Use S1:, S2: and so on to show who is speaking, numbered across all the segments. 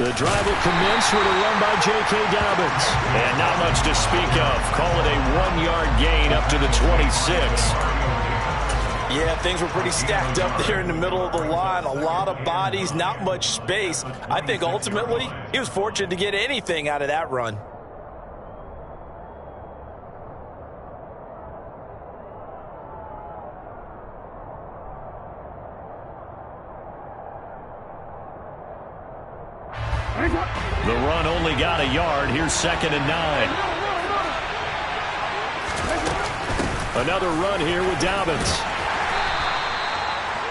S1: The drive will commence with a run by J.K. Dobbins.
S2: And not much to speak of. Call it a 1-yard gain up to the 26.
S3: Yeah, things were pretty stacked up there in the middle of the line. A lot of bodies, not much space. I think ultimately he was fortunate to get anything out of that run.
S2: The run only got a yard. Here's 2nd and 9.
S1: Another run here with Dobbins.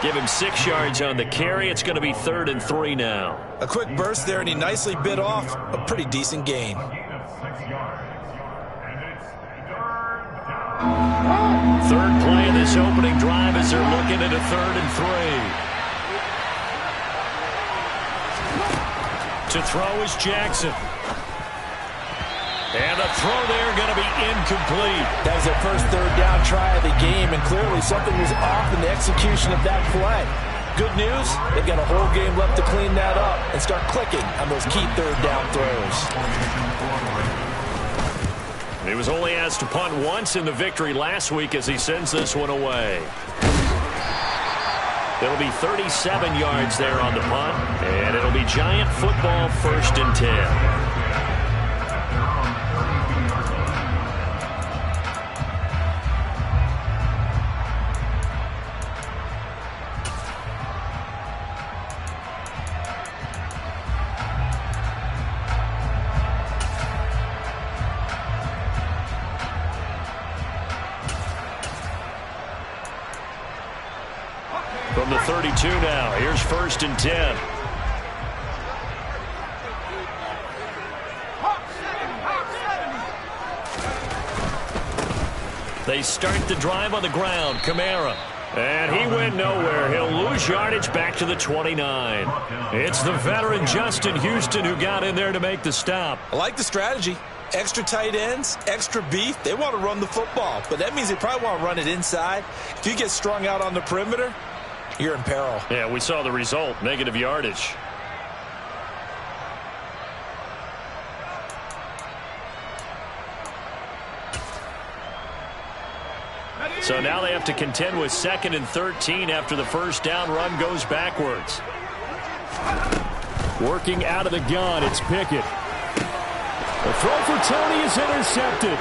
S2: Give him 6 yards on the carry. It's going to be 3rd and 3 now.
S3: A quick burst there, and he nicely bit off a pretty decent gain.
S2: Third play of this opening drive as they're looking at a 3rd and 3.
S1: To throw is Jackson. And the throw there going to be incomplete.
S3: That was their first 3rd down try of the game, and clearly something was off in the execution of that play. Good news, they've got a whole game left to clean that up and start clicking on those key 3rd down throws.
S2: He was only asked to punt once in the victory last week as he sends this one away. It'll be 37 yards there on the punt, and it'll be Giant football 1st and 10. From the 32 now, here's 1st and 10. They start the drive on the ground. Kamara. And he went nowhere. He'll lose yardage back to the 29. It's the veteran Justin Houston who got in there to make the stop.
S3: I like the strategy. Extra tight ends, extra beef. They want to run the football, but that means they probably want to run it inside. If you get strung out on the perimeter, you're in peril.
S2: Yeah, we saw the result, negative yardage. So now they have to contend with 2nd and 13 after the first down run goes backwards.
S1: Working out of the gun, it's Pickett. The throw for Tony is intercepted.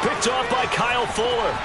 S2: Picked off by Kyle Fuller.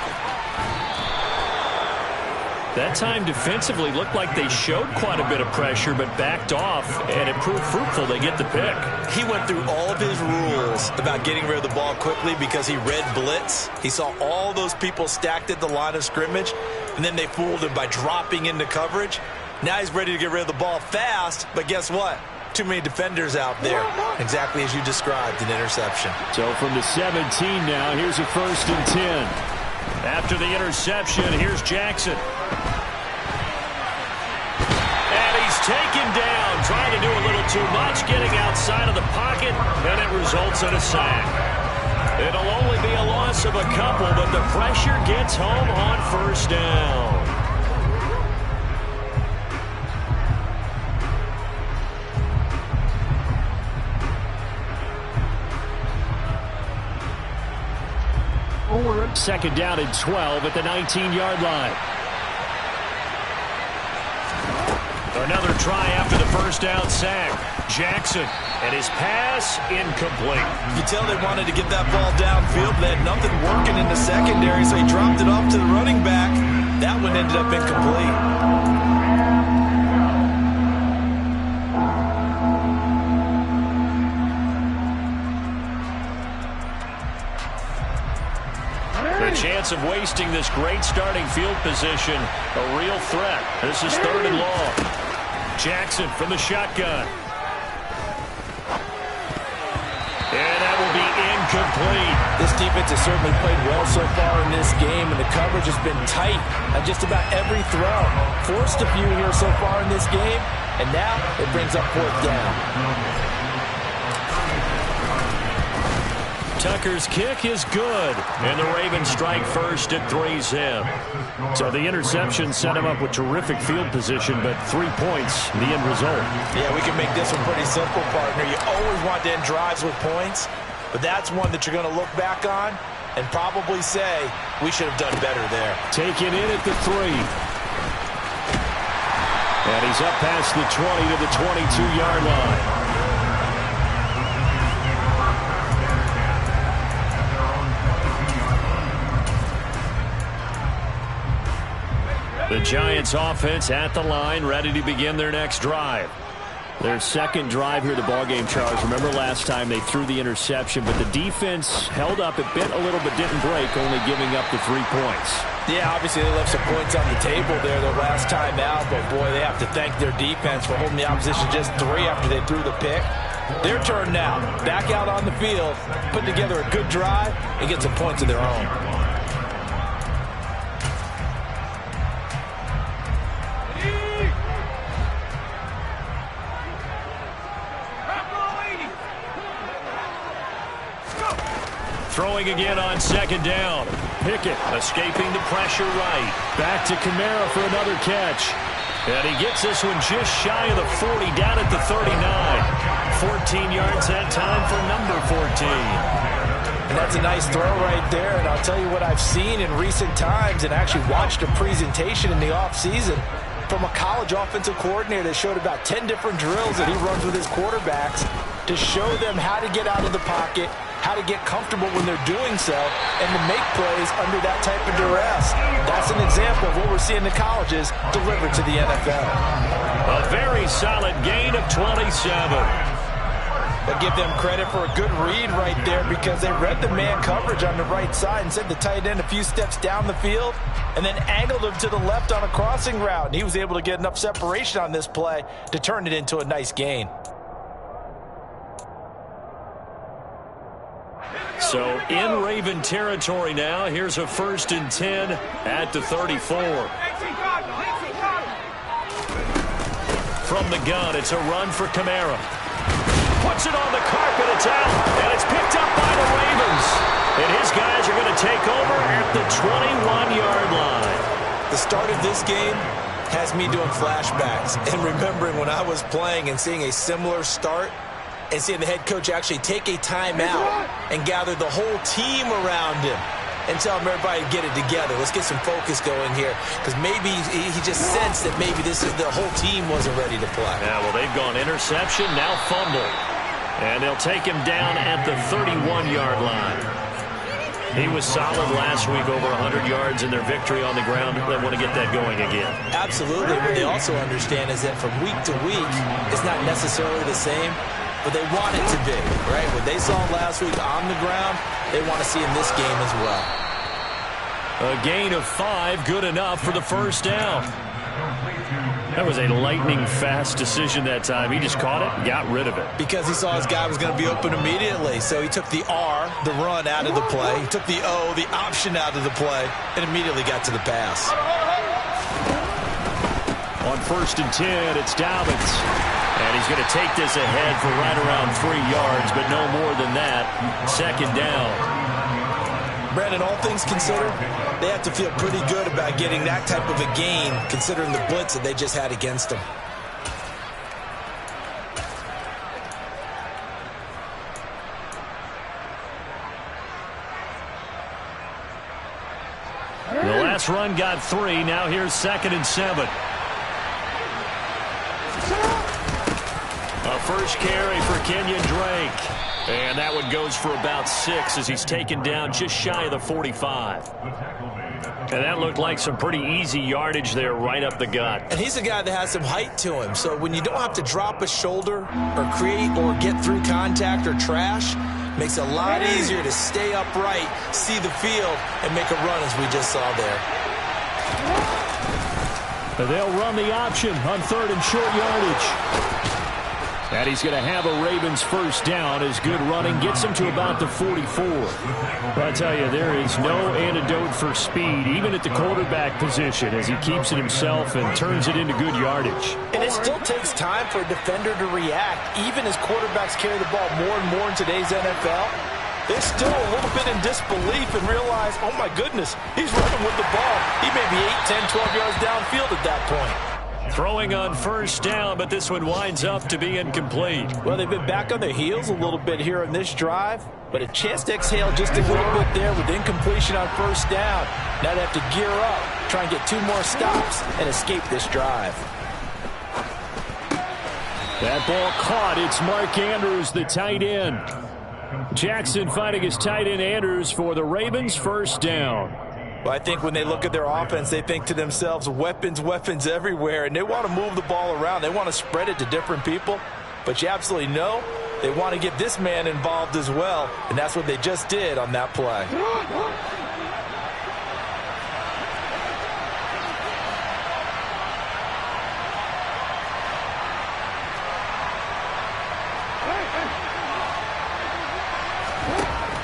S2: That time defensively looked like they showed quite a bit of pressure but backed off, and it proved fruitful. They get the pick.
S3: He went through all of his rules about getting rid of the ball quickly because he read blitz. He saw all those people stacked at the line of scrimmage, and then they fooled him by dropping into coverage. Now he's ready to get rid of the ball fast, but guess what? Too many defenders out there. Exactly as you described, an interception.
S1: So from the 17 now, here's a 1st and 10.
S2: After the interception, here's Jackson. And he's taken down, trying to do a little too much, getting outside of the pocket, and it results in a sack. It'll only be a loss of a couple, but the pressure gets home on 1st down.
S1: Second down and 12 at the 19-yard line.
S2: Another try after the first down sack. Jackson, and his pass incomplete.
S3: You tell they wanted to get that ball downfield, but they had nothing working in the secondary, so he dropped it off to the running back. That one ended up incomplete.
S2: The chance of wasting this great starting field position, a real threat. This is 3rd and long. Jackson from the shotgun. And that will be incomplete.
S3: This defense has certainly played well so far in this game, and the coverage has been tight on just about every throw. Forced a few here so far in this game, and now it brings up 4th down.
S2: Tucker's kick is good. And the Ravens strike first at 3-zip.
S1: So the interception set him up with terrific field position, but 3 points, the end result.
S3: Yeah, we can make this one pretty simple, partner. You always want to end drives with points, but that's one that you're going to look back on and probably say, we should have done better there.
S1: Taken in at the 3. And he's up past the 20 to the 22-yard line. The Giants offense at the line, ready to begin their next drive. Their second drive here, the ballgame, Charles. Remember last time they threw the interception, but the defense held up. It bit a little but didn't break, only giving up the 3 points.
S3: Yeah, obviously they left some points on the table there their last time out, but boy, they have to thank their defense for holding the opposition just 3 after they threw the pick. Their turn now. Back out on the field, put together a good drive, and get some points of their own.
S2: Throwing again on second down. Pickett escaping the pressure right.
S1: Back to Kamara for another catch.
S2: And he gets this one just shy of the 40, down at the 39. 14 yards that time for number 14.
S3: And that's a nice throw right there. And I'll tell you what I've seen in recent times and actually watched a presentation in the offseason from a college offensive coordinator that showed about 10 different drills that he runs with his quarterbacks to show them how to get out of the pocket, how to get comfortable when they're doing so, and to make plays under that type of duress. That's an example of what we're seeing in the colleges delivered to the NFL.
S2: A very solid gain of 27.
S3: But give them credit for a good read right there because they read the man coverage on the right side and sent the tight end a few steps down the field and then angled him to the left on a crossing route. And he was able to get enough separation on this play to turn it into a nice gain.
S2: So in Raven territory now, here's a 1st and 10 at the 34. From the gun, it's a run for Kamara. Puts it on the carpet, it's out, and it's picked up by the Ravens. And his guys are going to take over at the 21-yard line.
S3: The start of this game has me doing flashbacks and remembering when I was playing and seeing a similar start and seeing the head coach actually take a timeout and gather the whole team around him and tell him everybody to get it together. Let's get some focus going here because maybe he just sensed that maybe the whole team wasn't ready to play.
S2: Yeah, well, they've gone interception, now fumble. And they'll take him down at the 31-yard line. He was solid last week, over 100 yards in their victory on the ground. They want to get that going again.
S3: Absolutely. What they also understand is that from week to week, it's not necessarily the same, but they want it to be, right? What they saw last week on the ground, they want to see in this game as well.
S2: A gain of 5, good enough for the first down. That was a lightning-fast decision that time. He just caught it and got rid of it.
S3: Because he saw his guy was going to be open immediately. So he took the R, the run, out of the play. He took the O, the option, out of the play, and immediately got to the pass.
S2: On 1st and 10, it's Dobbins. And he's going to take this ahead for right around 3 yards, but no more than that. Second down.
S3: Brandon, all things considered, they have to feel pretty good about getting that type of a gain, considering the blitz that they just had against them.
S2: The last run got 3. Now here's 2nd and 7. A first carry for Kenyon Drake. And that one goes for about 6 as he's taken down just shy of the 45. And that looked like some pretty easy yardage there right up the gut.
S3: And he's a guy that has some height to him. So when you don't have to drop a shoulder or create or get through contact or trash, makes it a lot easier to stay upright, see the field, and make a run as we just saw there.
S1: They'll run the option on 3rd and short yardage. And he's going to have a Ravens first down as good running gets him to about the 44. But I tell you, there is no antidote for speed, even at the quarterback position, as he keeps it himself and turns it into good yardage.
S3: And it still takes time for a defender to react, even as quarterbacks carry the ball more and more in today's NFL. is still a little bit in disbelief and realize, oh my goodness, he's running with the ball. He may be 8, 10, 12 yards downfield at that point.
S1: Throwing on first down, but this one winds up to be incomplete.
S3: Well, they've been back on their heels a little bit here in this drive, but a chance to exhale just a little bit there with incompletion on first down. Now they have to gear up, try and get 2 more stops and escape this drive.
S1: That ball caught. It's Mark Andrews, the tight end. Jackson finding his tight end Andrews for the Ravens' first down.
S3: Well, I think when they look at their offense, they think to themselves, weapons, weapons everywhere, and they want to move the ball around. They want to spread it to different people, but you absolutely know they want to get this man involved as well, and that's what they just did on that play.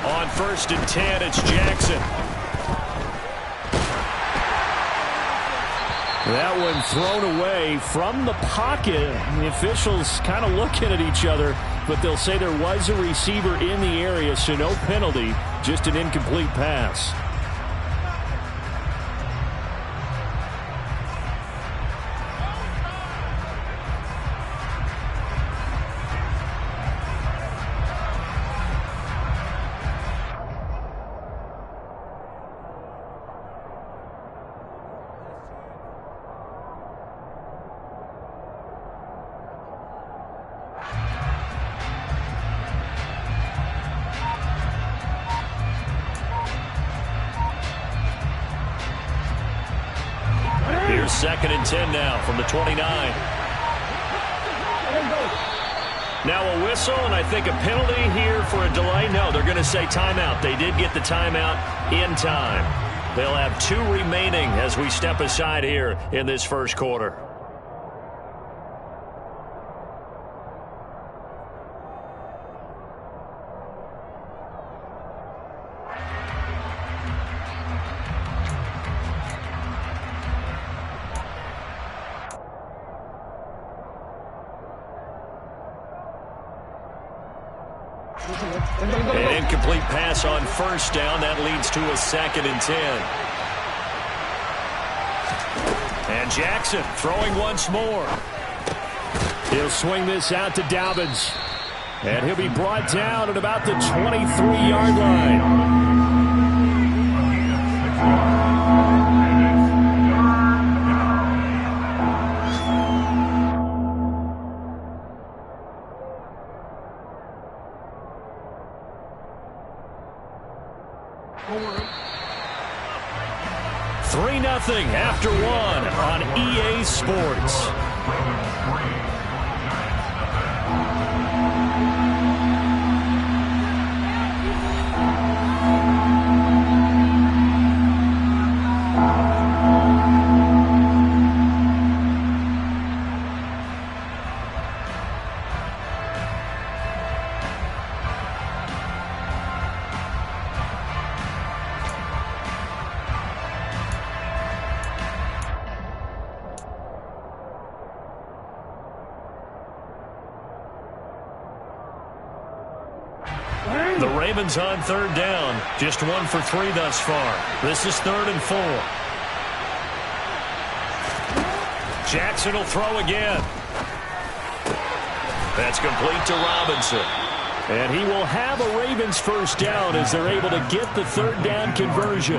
S1: On first and 10, it's Jackson. That one thrown away from the pocket. The officials kind of looking at each other, but they'll say there was a receiver in the area, so no penalty, just an incomplete pass. Here's 2nd and 10 now from the 29. Now a whistle, and I think a penalty here for a delay. No, they're going to say timeout. They did get the timeout in time. They'll have 2 remaining as we step aside here in this first quarter. An incomplete pass on first down. That leads to a 2nd and 10. And Jackson throwing once more. He'll swing this out to Dobbins. And he'll be brought down at about the 23-yard line. After 1 on EA Sports. The Ravens on 3rd down. Just 1 for 3 thus far. This is 3rd and 4. Jackson will throw again. That's complete to Robinson. And he will have a Ravens first down as they're able to get the 3rd down conversion.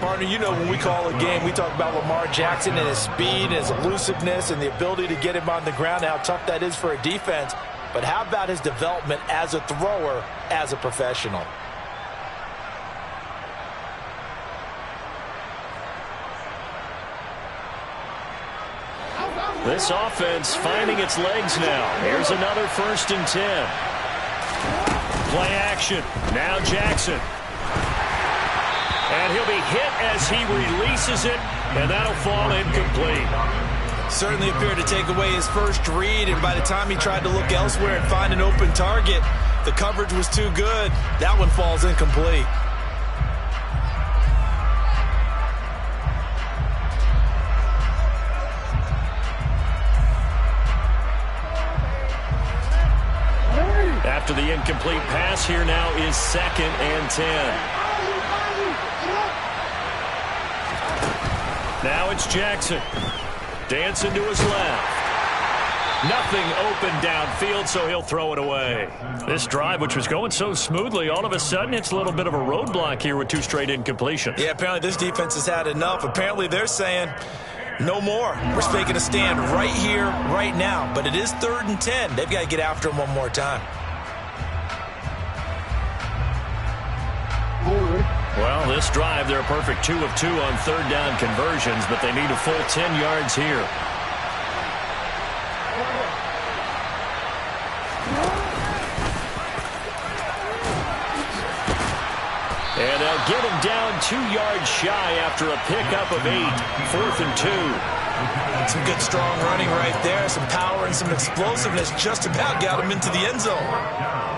S3: Partner, you know when we call a game, we talk about Lamar Jackson and his speed and his elusiveness and the ability to get him on the ground, how tough that is for a defense. But how about his development as a thrower, as a professional?
S1: This offense finding its legs now. Here's another 1st and 10. Play action. Now Jackson. And he'll be hit as he releases it, and that'll fall incomplete.
S3: Certainly appeared to take away his first read, and by the time he tried to look elsewhere and find an open target, the coverage was too good. That one falls incomplete.
S2: after the incomplete pass. Here now is 2nd and 10. Now it's Jackson. Dancing to his left. Nothing open downfield, so he'll throw it away. This drive, which was going so smoothly, all of a sudden it's a little bit of a roadblock here with 2 straight incompletions.
S3: Yeah, apparently this defense has had enough. Apparently they're saying no more. We're making a stand right here, right now. But it is 3rd and 10. They've got to get after him one more time.
S2: Well, this drive, they're a perfect 2 of 2 on 3rd down conversions, but they need a full 10 yards here. And they'll get him down 2 yards shy after a pickup of 8. 4th and 2.
S3: Some good, strong running right there. Some power and some explosiveness just about got him into the end zone.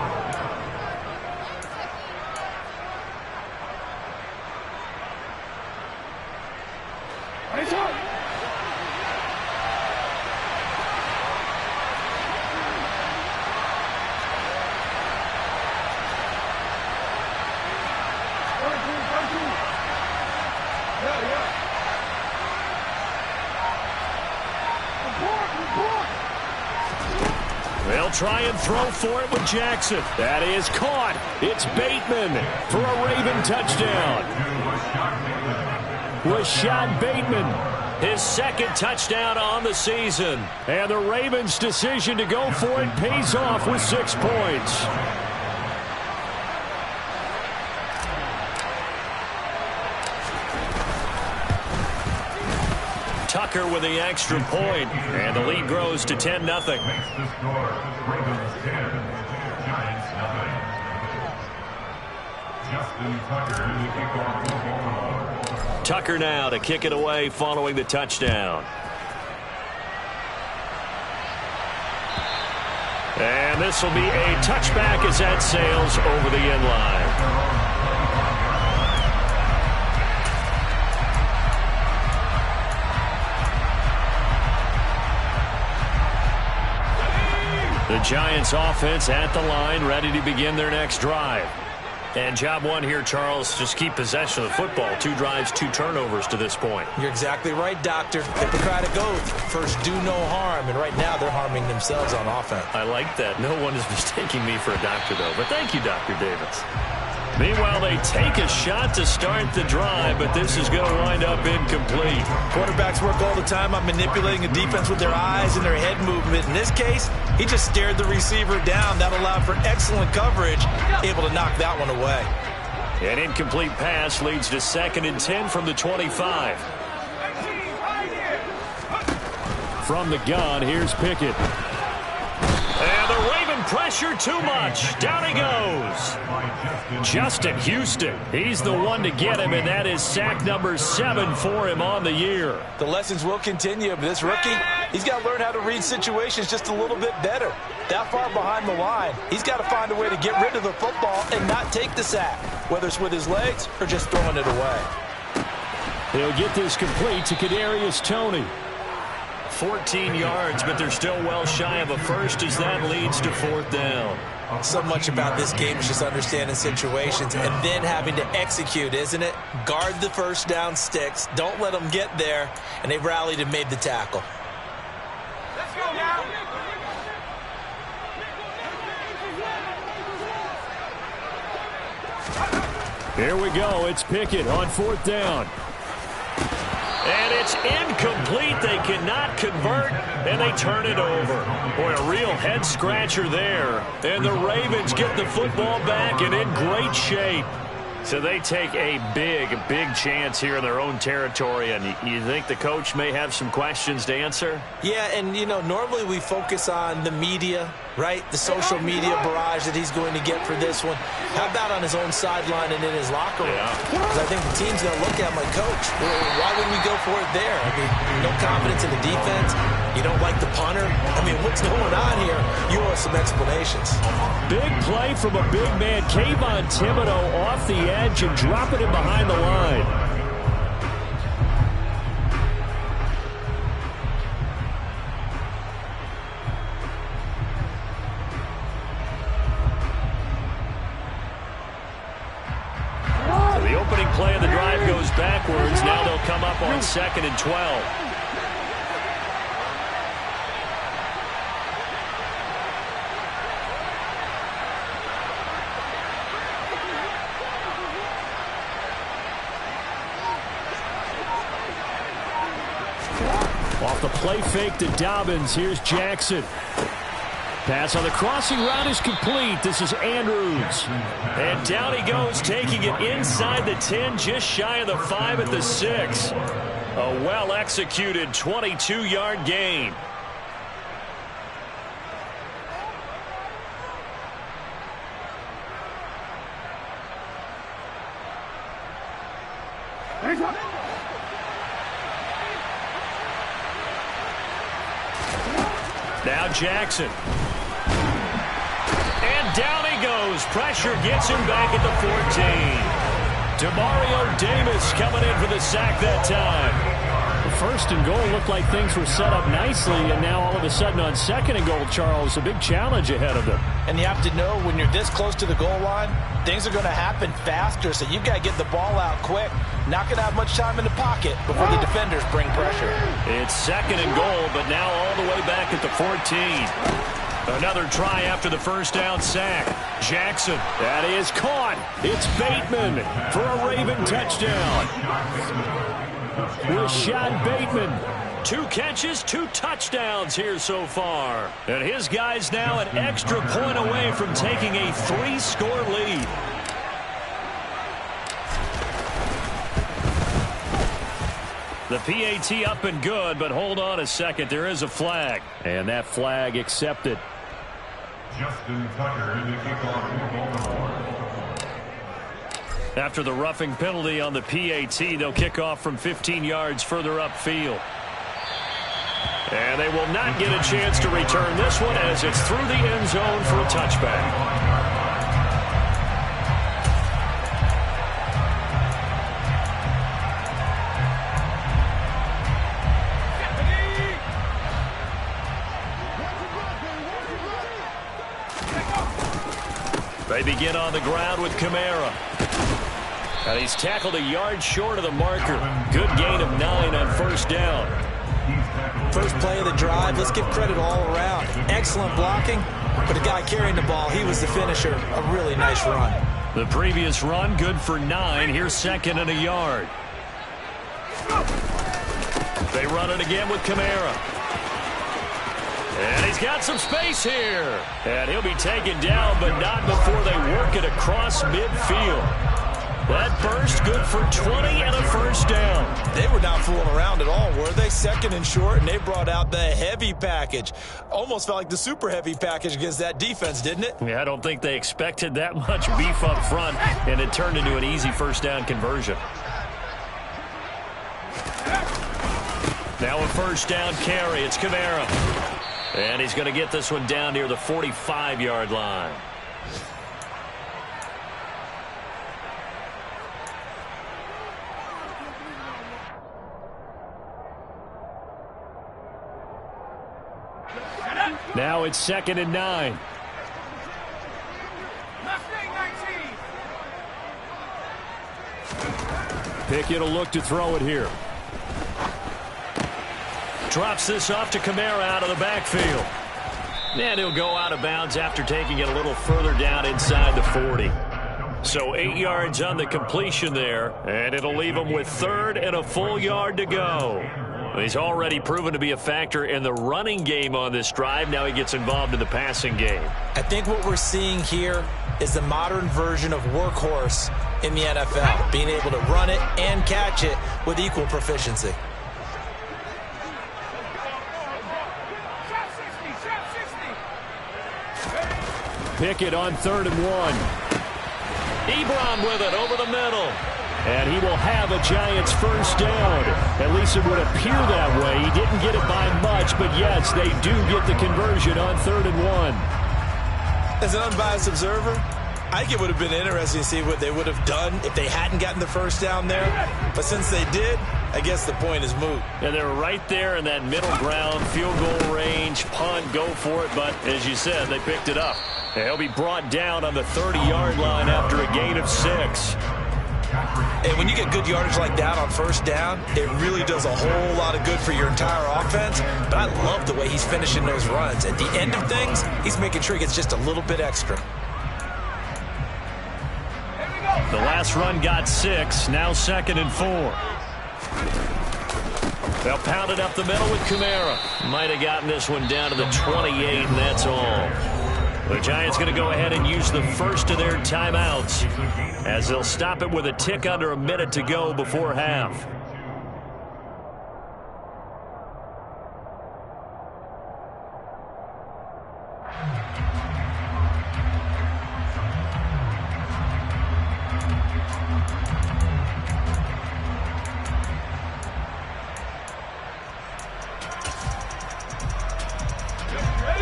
S1: They'll try and throw for it with Jackson. That is caught. It's Bateman for a Raven touchdown. Rashad Bateman,
S2: his 2nd touchdown on the season.
S1: And the Ravens' decision to go for it pays off with 6 points.
S2: Tucker with the extra point, and the lead grows to 10-0. Tucker now to kick it away following the touchdown.
S1: And this will be a touchback as that sails over the end line. The Giants offense at the line, ready to begin their next drive.
S2: And job one here, Charles, just keep possession of the football. 2 drives, 2 turnovers to this point.
S3: You're exactly right, Doctor. Hippocratic oath. First, do no harm. And right now, they're harming themselves on offense.
S2: I like that. No one is mistaking me for a doctor, though. But thank you, Dr. Davis. Meanwhile, they take a shot to start the drive, but this is going to wind up incomplete.
S3: Quarterbacks work all the time on manipulating a defense with their eyes and their head movement. In this case, he just stared the receiver down. That allowed for excellent coverage, able to knock that one away.
S2: An incomplete pass leads to 2nd and 10 from the 25.
S1: From the gun, here's Pickett.
S2: And the Raven pressure too much. Down he goes.
S1: Justin Houston, he's the one to get him, and that is sack number 7 for him on the year.
S3: The lessons will continue, but this rookie, he's got to learn how to read situations just a little bit better. That far behind the line, he's got to find a way to get rid of the football and not take the sack, whether it's with his legs or just throwing it away.
S1: He'll get this complete to Kadarius Toney.
S2: 14 yards, but they're still well shy of a first as that leads to 4th down.
S3: So much about this game is just understanding situations and then having to execute, isn't it? Guard the first down sticks. Don't let them get there. And they rallied and made the tackle.
S4: Let's go now.
S1: Here we go. It's Pickett on 4th down.
S2: And it's incomplete. They cannot convert, and they turn it over. Boy, a real head-scratcher there. And the Ravens get the football back and in great shape. So they take a big chance here in their own territory. And you think the coach may have some questions to answer?
S3: Yeah, and, you know, normally we focus on the media, right? The social media barrage that he's going to get for this one. How about on his own sideline and in his locker room? Because I think the team's going to look at him like, Coach, why wouldn't we go for it there? I mean, no confidence in the defense. You don't like the punter. I mean, what's going on here? You owe us some explanations.
S1: Big play from a big man. Kayvon Thibodeaux off the edge and dropping him behind the line.
S2: come up on 2nd and 12.
S1: Off the play fake to Dobbins. Here's Jackson. Pass on the crossing route is complete. This is Andrews.
S2: And down he goes, taking it inside the 10, just shy of the 5 at the 6. A well-executed 22-yard gain. Now Jackson. And down he goes. Pressure gets him back at the 14. Demario Davis coming in for the sack that time.
S1: First and goal looked like things were set up nicely, and now all of a sudden on 2nd and goal, Charles, a big challenge ahead of them.
S3: And you have to know when you're this close to the goal line, things are going to happen faster, so you've got to get the ball out quick. Not going to have much time in the pocket before the defenders bring pressure.
S2: It's 2nd and goal, but now all the way back at the 14. Another try after the first down sack. Jackson.
S1: That is caught. It's Bateman for a Raven touchdown. Rashad Bateman.
S2: 2 catches, 2 touchdowns here so far. And his guys now an extra point away from taking a 3-score lead. The PAT up and good, but hold on a second. There is a flag.
S1: And that flag accepted.
S5: Justin Tucker in the kickoff.
S2: After the roughing penalty on the PAT, they'll kick off from 15 yards further upfield. And they will not get a chance to return this one as it's through the end zone for a touchback. They begin on the ground with Kamara. And he's tackled a yard short of the marker. Good gain of 9 on first down.
S3: First play of the drive, let's give credit all around. Excellent blocking, but the guy carrying the ball, he was the finisher. A really nice run.
S2: The previous run, good for 9. Here's 2nd and a yard. They run it again with Kamara. And he's got some space here. And he'll be taken down, but not before they work it across midfield. That burst good for 20 and a first down.
S3: They were not fooling around at all, were they? 2nd and short, and they brought out the heavy package. Almost felt like the super heavy package against that defense, didn't it?
S2: Yeah, I don't think they expected that much beef up front, and it turned into an easy first down conversion. Now a first down carry. It's Kamara. And he's going to get this one down near the 45-yard line.
S1: Now it's 2nd and 9. Pickett will look to throw it here.
S2: Drops this off to Kamara out of the backfield. And he'll go out of bounds after taking it a little further down inside the 40. So 8 yards on the completion there, and it'll leave him with 3rd and a full yard to go. He's already proven to be a factor in the running game on this drive. Now he gets involved in the passing game.
S3: I think what we're seeing here is the modern version of workhorse in the NFL, being able to run it and catch it with equal proficiency.
S1: Pickett on 3rd and 1.
S2: Ebron with it over the middle.
S1: And he will have a Giants first down. At least it would appear that way. He didn't get it by much, but yes, they do get the conversion on 3rd and 1.
S3: As an unbiased observer, I think it would have been interesting to see what they would have done if they hadn't gotten the first down there. But since they did, I guess the point is moot.
S2: And they're right there in that middle ground, field goal range, punt, go for it. But as you said, they picked it up. They'll be brought down on the 30-yard line after a gain of 6.
S3: And when you get good yardage like that on first down, it really does a whole lot of good for your entire offense. But I love the way he's finishing those runs. At the end of things, he's making sure he gets just a little bit extra.
S1: The last run got 6, now 2nd and 4. They'll pound it up the middle with Kamara. Might have gotten this one down to the 28, and that's all. The Giants going to go ahead and use the first of their timeouts as they'll stop it with a tick under a minute to go before half.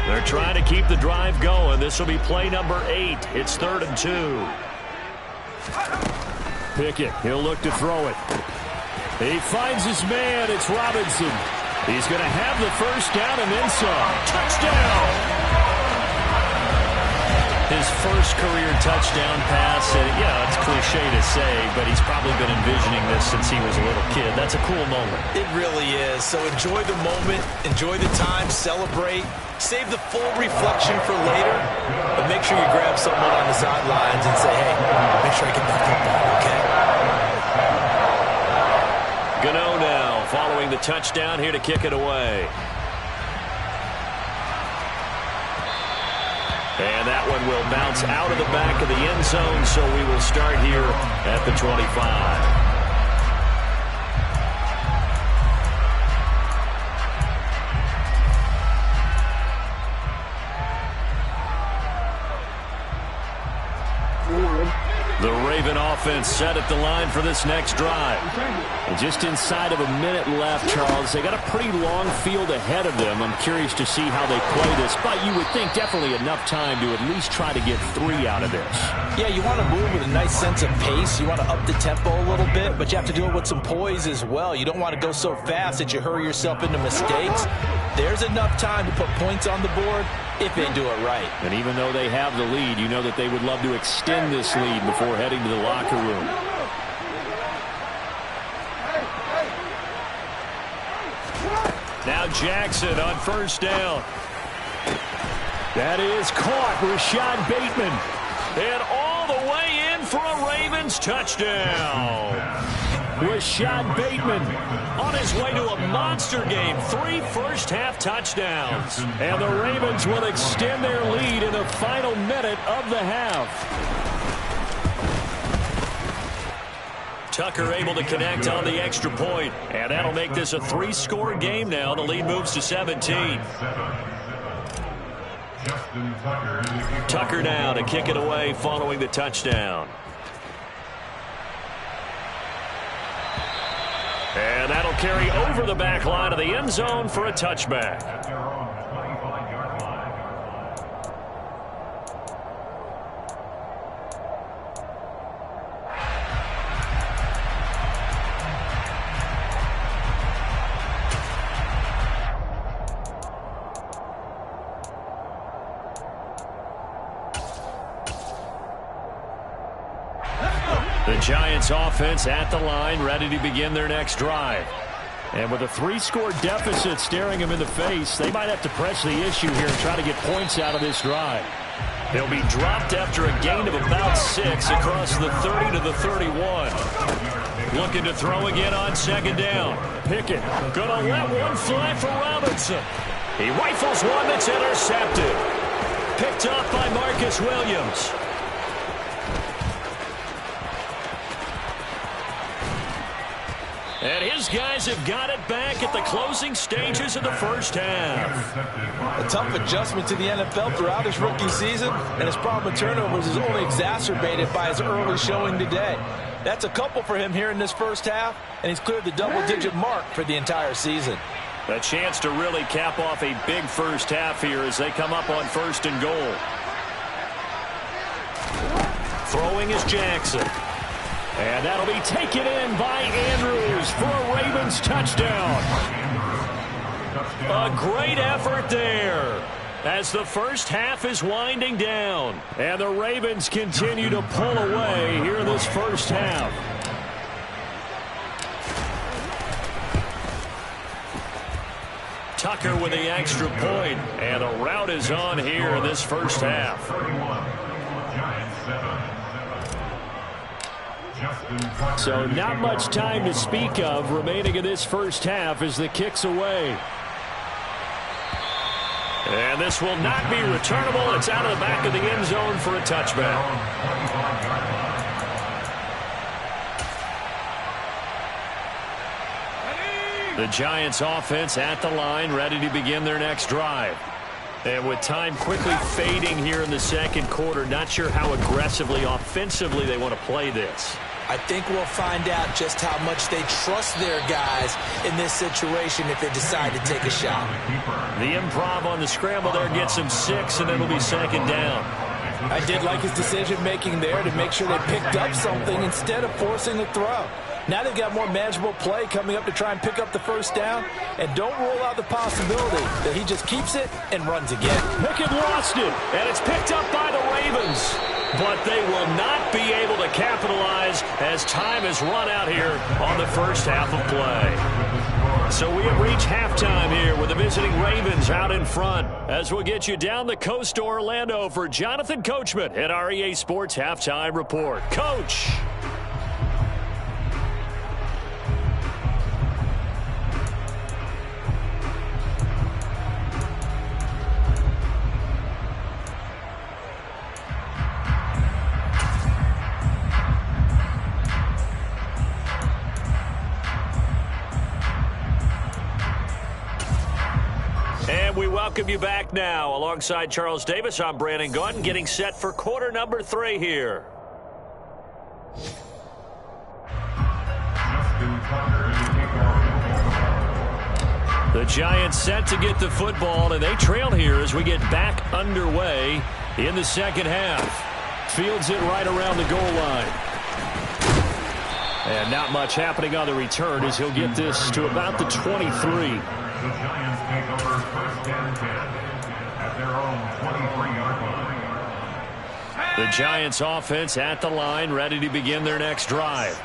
S1: They're trying to keep the drive going. This will be play number 8. It's 3rd and 2. Pickett, he'll look to throw it. He finds his man. It's Robinson. He's going to have the first down and then some. Touchdown! His first career touchdown pass. And, yeah, it's cliche to say, but he's probably been envisioning this since he was a little kid. That's a cool moment.
S3: It really is. So enjoy the moment. Enjoy the time. Celebrate. Save the full reflection for later. But make sure you grab someone on the sidelines and say, hey, make sure I get that football, okay?
S2: Gano now following the touchdown here to kick it away. And that one will bounce out of the back of the end zone, so we will start here at the 25. The Raven offense set at the line for this next drive.
S1: And just inside of a minute left, Charles. They got a pretty long field ahead of them. I'm curious to see how they play this, but you would think definitely enough time to at least try to get 3 out of this.
S3: Yeah, you want to move with a nice sense of pace. You want to up the tempo a little bit, but you have to do it with some poise as well. You don't want to go so fast that you hurry yourself into mistakes. There's enough time to put points on the board if they do it right.
S1: And even though they have the lead, you know that they would love to extend this lead before heading to the locker room.
S2: Now Jackson on first down.
S1: That is caught. Rashad Bateman.
S2: And all the way in for a Ravens touchdown.
S1: Rashad Bateman
S2: on his way to a monster game. 3 first-half touchdowns.
S1: And the Ravens will extend their lead in the final minute of the half.
S2: Tucker able to connect on the extra point. And that'll make this a 3-score game now. The lead moves to 17. Tucker now to kick it away following the touchdown. And that'll carry over the back line of the end zone for a touchback. The Giants offense at the line, ready to begin their next drive. And with a 3-score deficit staring them in the face, they might have to press the issue here and try to get points out of this drive. They'll be dropped after a gain of about 6 across the 30 to the 31. Looking to throw again on 2nd down. Pickett gonna let one fly for Robinson. He rifles one that's intercepted. Picked up by Marcus Williams. And his guys have got it back at the closing stages of the first half.
S3: A tough adjustment to the NFL throughout his rookie season, and his problem with turnovers is only exacerbated by his early showing today. That's a couple for him here in this first half, and he's cleared the double-digit mark for the entire season.
S2: A chance to really cap off a big first half here as they come up on 1st and goal. Throwing is Jackson. And that'll be taken in by Andrews for a Ravens touchdown. A great effort there as the first half is winding down. And the Ravens continue to pull away here in this first half. Tucker with the extra point, and a rout is on here in this first half.
S5: 31. Giants 7.
S1: So not much time to speak of remaining in this first half as the kick's away.
S2: And this will not be returnable. It's out of the back of the end zone for a touchback. The Giants offense at the line, ready to begin their next drive. And with time quickly fading here in the second quarter, not sure how aggressively, offensively they want to play this.
S3: I think we'll find out just how much they trust their guys in this situation if they decide to take a shot.
S2: The improv on the scramble there gets him 6, and it'll be second down.
S3: I did like his decision-making there to make sure they picked up something instead of forcing the throw. Now they've got more manageable play coming up to try and pick up the first down, and don't rule out the possibility that he just keeps it and runs again.
S2: Pickett lost it, and it's picked up by the Ravens. But they will not be able to capitalize as time has run out here on the first half of play. So we have reached halftime here with the visiting Ravens out in front, as we'll get you down the coast to Orlando for Jonathan Coachman at our EA Sports Halftime Report. Coach! And we welcome you back now. Alongside Charles Davis, I'm Brandon Gaudin, getting set for quarter number 3 here. The Giants set to get the football, and they trail here as we get back underway in the second half. Fields it right around the goal line. And not much happening on the return as he'll get this to about the 23.
S5: The Giants take over first and 10 at their own 23-yard line.
S2: The Giants offense at the line, ready to begin their next drive.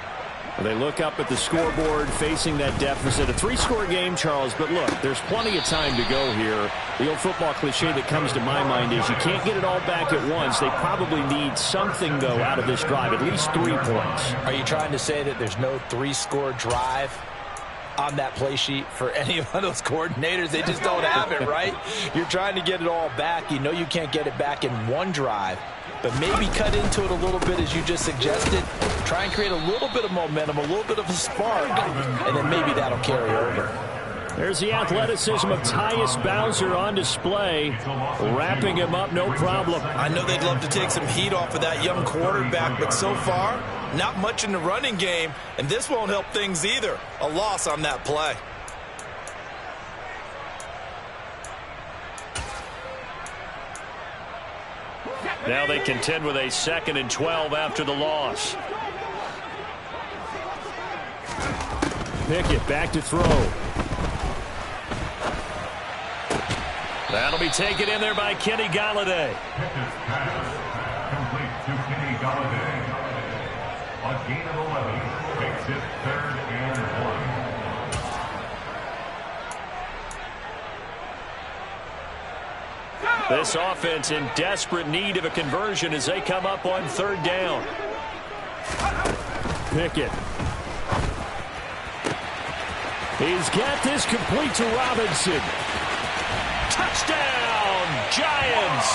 S1: They look up at the scoreboard facing that deficit. A 3-score game, Charles, but look, there's plenty of time to go here. The old football cliche that comes to my mind is you can't get it all back at once. They probably need something, though, out of this drive, at least 3 points.
S3: Are you trying to say that there's no 3-score drive on that play sheet for any of those coordinators? They just don't have it, right? You're trying to get it all back. You know you can't get it back in one drive, but maybe cut into it a little bit as you just suggested. Try and create a little bit of momentum, a little bit of a spark, and then maybe that'll carry over.
S1: There's the athleticism of Tyus Bowser on display, wrapping him up no problem.
S3: I know they'd love to take some heat off of that young quarterback, but so far, not much in the running game, and this won't help things either. A loss on that play.
S2: Now they contend with a 2nd and 12 after the loss.
S1: Pickett back to throw.
S2: That'll be taken in there by Kenny Golladay.
S5: Pickett's pass complete to Kenny Golladay. A gain of 11 makes it 3rd and 1.
S2: This offense in desperate need of a conversion as they come up on 3rd down.
S1: Pickett. He's got this complete to Robinson.
S2: Touchdown, Giants!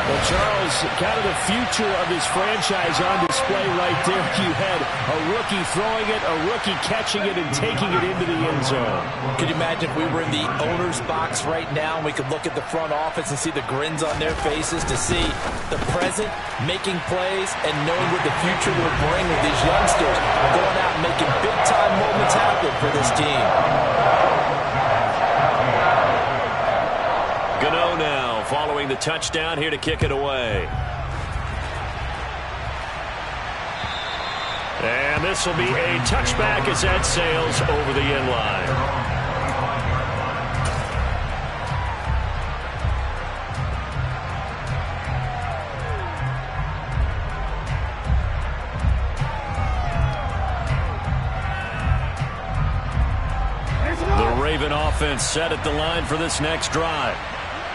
S1: Well, Charles, kind of the future of this franchise on display right there. You had a rookie throwing it, a rookie catching it, and taking it into the end zone.
S3: Could you imagine if we were in the owner's box right now and we could look at the front office and see the grins on their faces to see the present making plays and knowing what the future will bring with these youngsters going out and making big-time moments happen for this team.
S2: Gano now following the touchdown here to kick it away. And this will be a touchback as that sails over the end line. Raven offense set at the line for this next drive.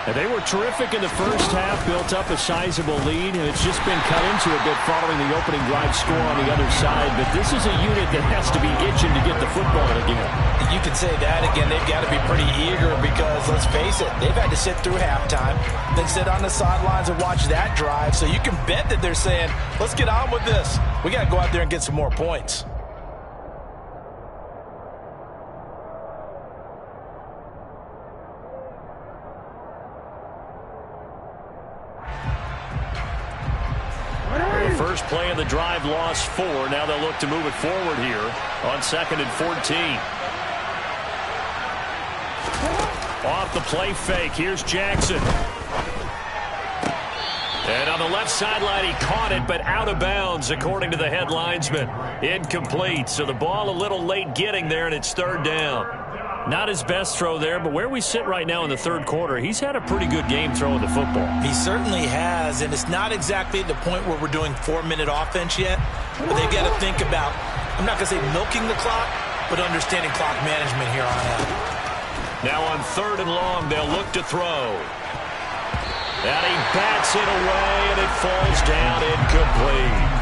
S1: And they were terrific in the first half, built up a sizable lead, and it's just been cut into a bit following the opening drive score on the other side. But this is a unit that has to be itching to get the football again.
S3: You can say that again. They've got to be pretty eager because, let's face it, they've had to sit through halftime, then sit on the sidelines and watch that drive. So you can bet that they're saying, let's get on with this. We got to go out there and get some more points.
S2: First play of the drive, lost 4. Now they'll look to move it forward here on 2nd and 14. Off the play fake. Here's Jackson. And on the left sideline, he caught it, but out of bounds, according to the head linesman. Incomplete. So the ball a little late getting there, and it's 3rd down. Not his best throw there, but where we sit right now in the 3rd quarter, he's had a pretty good game throwing the football.
S3: He certainly has, and it's not exactly the point where we're doing 4-minute offense yet, but they've got to think about, I'm not going to say milking the clock, but understanding clock management here on out.
S2: Now on 3rd and long, they'll look to throw. And he bats it away, and it falls down incomplete.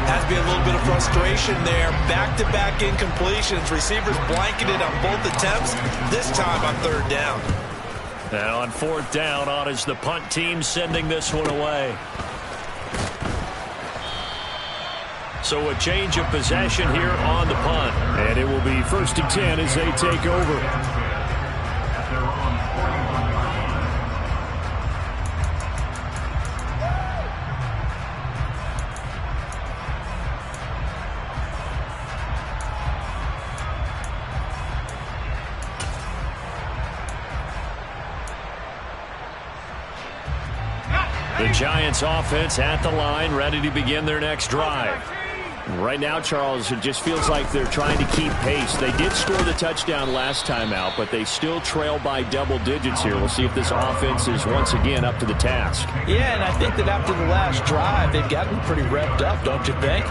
S3: Has to be a little bit of frustration there. Back-to-back incompletions. Receivers blanketed on both attempts, this time on 3rd down.
S2: Now on 4th down, on is the punt team sending this one away. So a change of possession here on the punt.
S1: And it will be 1st and 10 as they take over.
S2: The Giants offense at the line, ready to begin their next drive.
S1: Right now, Charles, it just feels like they're trying to keep pace. They did score the touchdown last time out, but they still trail by double digits here. We'll see if this offense is once again up to the task.
S3: Yeah, and I think that after the last drive, they've gotten pretty revved up, don't you think?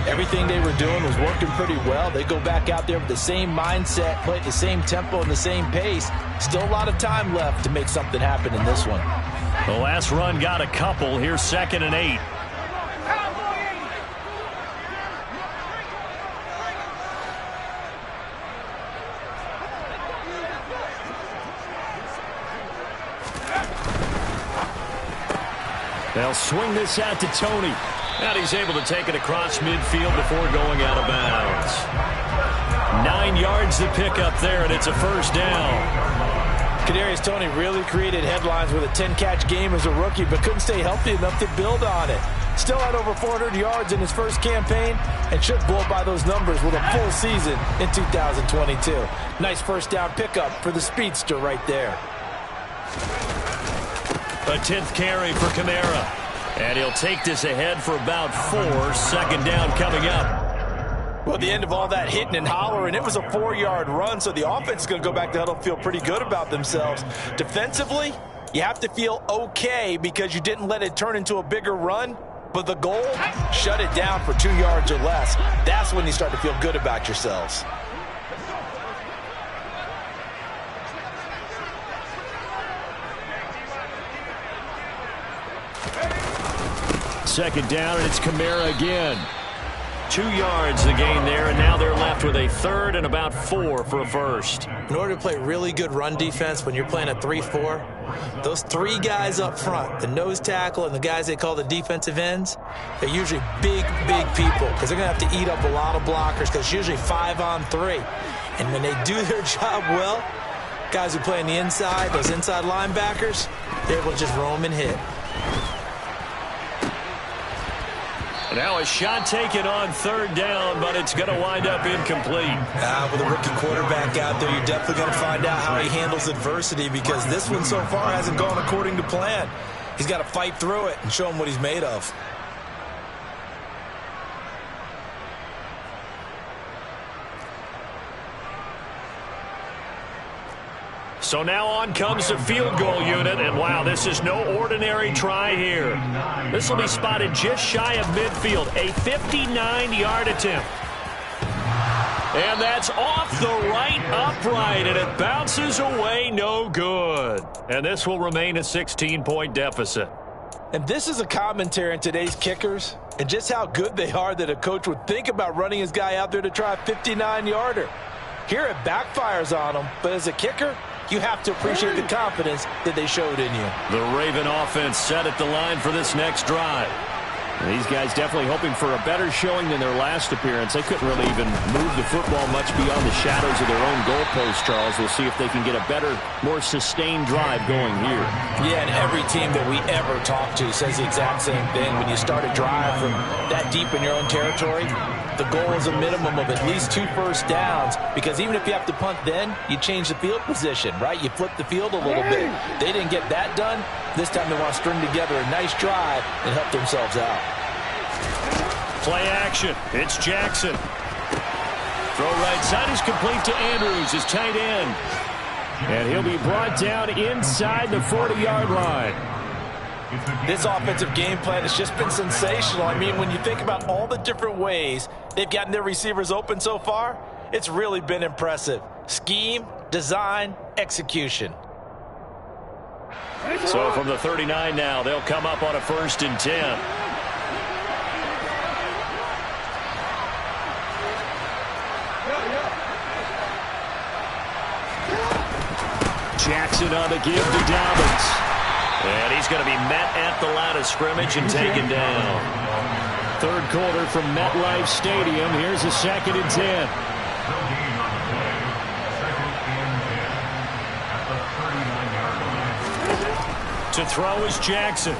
S3: Everything they were doing was working pretty well. They go back out there with the same mindset, play at the same tempo and the same pace. Still a lot of time left to make something happen in this one.
S2: The last run got a couple. Here's 2nd and 8. They'll swing this out to Tony. And he's able to take it across midfield before going out of bounds. 9 yards to pick up there, and it's a 1st down.
S3: Kadarius Toney really created headlines with a 10-catch game as a rookie, but couldn't stay healthy enough to build on it. Still had over 400 yards in his first campaign and should blow by those numbers with a full season in 2022. Nice 1st down pickup for the speedster right there.
S2: A 10th carry for Kamara. And he'll take this ahead for about 4. 2nd down coming up.
S3: Well, at the end of all that hitting and hollering, it was a 4-yard run, so the offense is going to go back to huddle, feel pretty good about themselves. Defensively, you have to feel okay because you didn't let it turn into a bigger run, but the goal, shut it down for 2 yards or less. That's when you start to feel good about yourselves.
S2: Second down, and it's Kamara again. 2 yards the gain there, and now they're left with a 3rd and about 4 for a 1st.
S3: In order to play really good run defense when you're playing a 3-4, those 3 guys up front, the nose tackle and the guys they call the defensive ends, they're usually big people because they're going to have to eat up a lot of blockers because it's usually 5-on-3. And when they do their job well, guys who play on the inside, those inside linebackers, they're able to just roam and hit.
S2: Now a shot taken on 3rd down, but it's going to wind up incomplete.
S3: With a rookie quarterback out there, you're definitely going to find out how he handles adversity because this one so far hasn't gone according to plan. He's got to fight through it and show him what he's made of.
S2: So now on comes the field goal unit, and wow, this is no ordinary try here. This will be spotted just shy of midfield, a 59-yard attempt. And that's off the right upright, and it bounces away no good. And this will remain a 16-point deficit.
S3: And this is a commentary on today's kickers and just how good they are that a coach would think about running his guy out there to try a 59-yarder. Here it backfires on him, but as a kicker, you have to appreciate the confidence that they showed in you.
S2: The Raven offense set at the line for this next drive.
S1: These guys definitely hoping for a better showing than their last appearance. They couldn't really even move the football much beyond the shadows of their own goalpost, Charles. We'll see if they can get a better, more sustained drive going here.
S3: Yeah, and every team that we ever talk to says the exact same thing. When you start a drive from that deep in your own territory, the goal is a minimum of at least 2 first downs, because even if you have to punt then, you change the field position, right? You flip the field a little bit. They didn't get that done. This time they want to string together a nice drive and help themselves out.
S2: Play action. It's Jackson. Throw right side is complete to Andrews, his tight end.
S1: And he'll be brought down inside the 40-yard line.
S3: This offensive game plan has just been sensational. I mean, when you think about all the different ways they've gotten their receivers open so far, it's really been impressive. Scheme, design, execution.
S2: So from the 39 now, they'll come up on a 1st and 10. Jackson on the give to Dobbins. And he's going to be met at the line of scrimmage and taken down.
S1: 3rd quarter from MetLife Stadium. Here's a 2nd and 10.
S2: To throw is Jackson.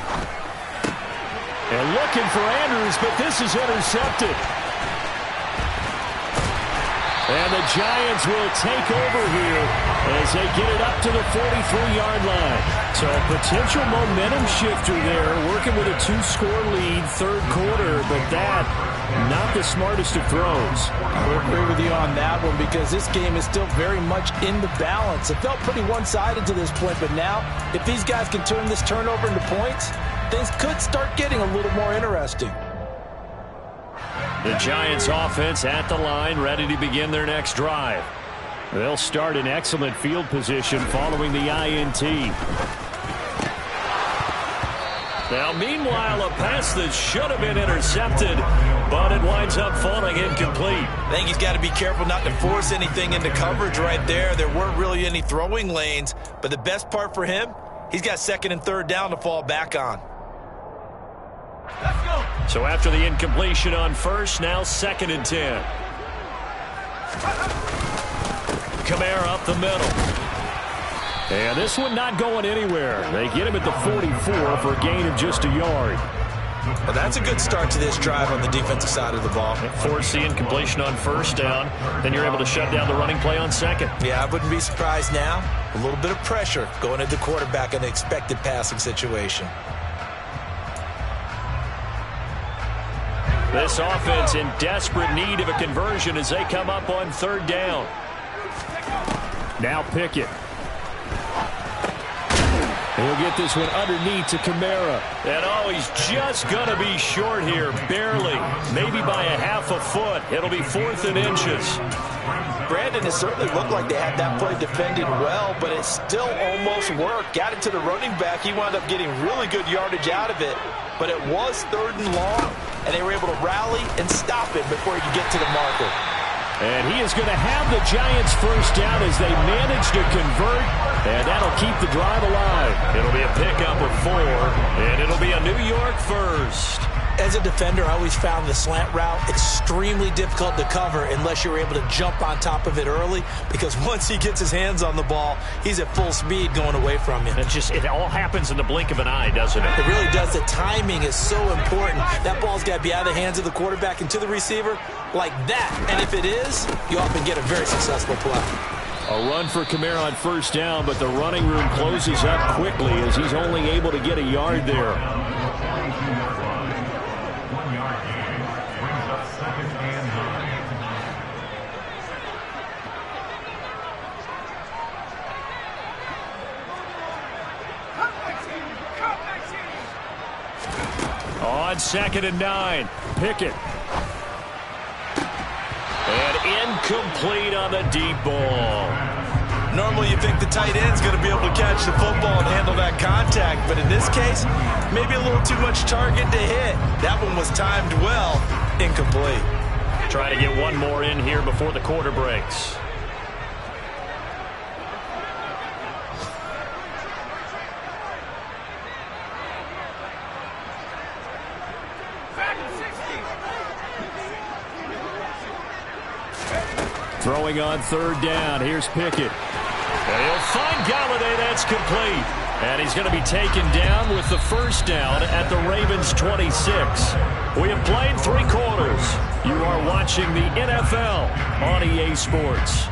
S1: And looking for Andrews, but this is intercepted. And the Giants will take over here as they get it up to the 43-yard line. So a potential momentum shifter there, working with a 2-score lead, 3rd quarter, but that, not the smartest of throws.
S3: I would agree with you on that one, because this game is still very much in the balance. It felt pretty one-sided to this point, but now, if these guys can turn this turnover into points, things could start getting a little more interesting.
S2: The Giants offense at the line, ready to begin their next drive.
S1: They'll start in excellent field position following the INT.
S2: Now, meanwhile, a pass that should have been intercepted, but it winds up falling incomplete.
S3: I think he's got to be careful not to force anything into coverage right there. There weren't really any throwing lanes, but the best part for him, he's got 2nd and 3rd down to fall back on.
S4: Let's go.
S2: So after the incompletion on 1st, now 2nd and 10. Kamara up the middle.
S1: And this one not going anywhere. They get him at the 44 for a gain of just a yard.
S3: Well, that's a good start to this drive on the defensive side of the ball.
S2: Force the incompletion on 1st down. Then you're able to shut down the running play on 2nd.
S3: Yeah, I wouldn't be surprised now. A little bit of pressure going at the quarterback in the expected passing situation.
S2: This offense in desperate need of a conversion as they come up on 3rd down.
S1: Now Pickett. He'll get this one underneath to Kamara.
S2: And oh, he's just going to be short here, barely. Maybe by a half a foot. It'll be 4th and inches.
S3: Brandon, it certainly looked like they had that play defended well, but it still almost worked. Got it to the running back. He wound up getting really good yardage out of it, but it was 3rd and long, and they were able to rally and stop it before he could get to the marker.
S1: And he is going to have the Giants 1st down as they manage to convert, and that'll keep the drive alive.
S2: It'll be a pickup of 4, and it'll be a New York 1st.
S3: As a defender, I always found the slant route extremely difficult to cover unless you're able to jump on top of it early, because once he gets his hands on the ball, he's at full speed going away from you.
S2: It all happens in the blink of an eye, doesn't it?
S3: It really does. The timing is so important. That ball's got to be out of the hands of the quarterback and to the receiver like that. And if it is, you often get a very successful play.
S1: A run for Kamara on 1st down, but the running room closes up quickly as he's only able to get a yard there.
S5: 1-yard gain brings up 2nd and
S1: 9. On 2nd and 9, Pickett.
S2: And incomplete on the deep ball.
S3: Normally you think the tight end's going to be able to catch the football and handle that contact, but in this case, maybe a little too much target to hit. That one was timed well, incomplete.
S2: Trying to get one more in here before the quarter breaks.
S1: Throwing on third down. Here's Pickett.
S2: And he'll find Golladay. That's complete. And he's going to be taken down with the first down at the Ravens 26. We have played 3 quarters. You are watching the NFL on EA Sports.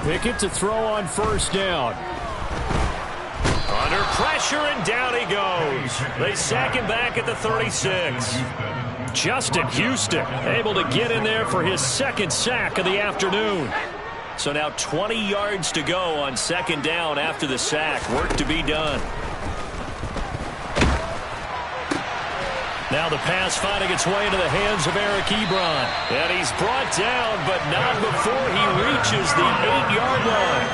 S1: Pickett to throw on first down.
S2: Under pressure, and down he goes. They sack him back at the 36. Justin Houston able to get in there for his second sack of the afternoon. So now 20 yards to go on second down after the sack. Work to be done. Now the pass finding its way into the hands of Eric Ebron. And he's brought down, but not before he reaches the 8-yard line.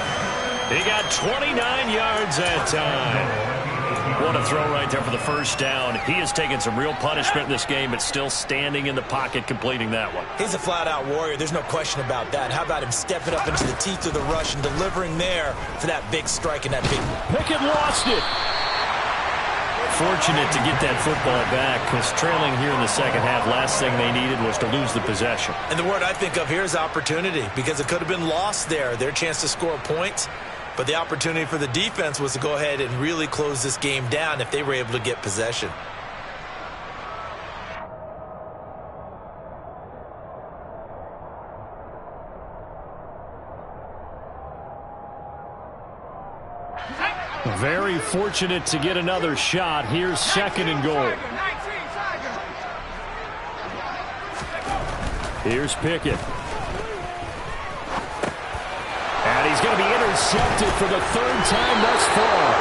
S2: He got 29 yards that time. What a throw right there for the first down. He has taken some real punishment in this game, but still standing in the pocket completing that one.
S3: He's a flat-out warrior. There's no question about that. How about him stepping up into the teeth of the rush and delivering there for that big strike and that big...
S1: Pickett lost it.
S2: Fortunate to get that football back, because trailing here in the second half, last thing they needed was to lose the possession.
S3: And the word I think of here is opportunity, because it could have been lost there. Their chance to score points, but the opportunity for the defense was to go ahead and really close this game down if they were able to get possession.
S1: Very fortunate to get another shot. Here's second and goal. Here's Pickett. And he's going to be intercepted for the third time thus far.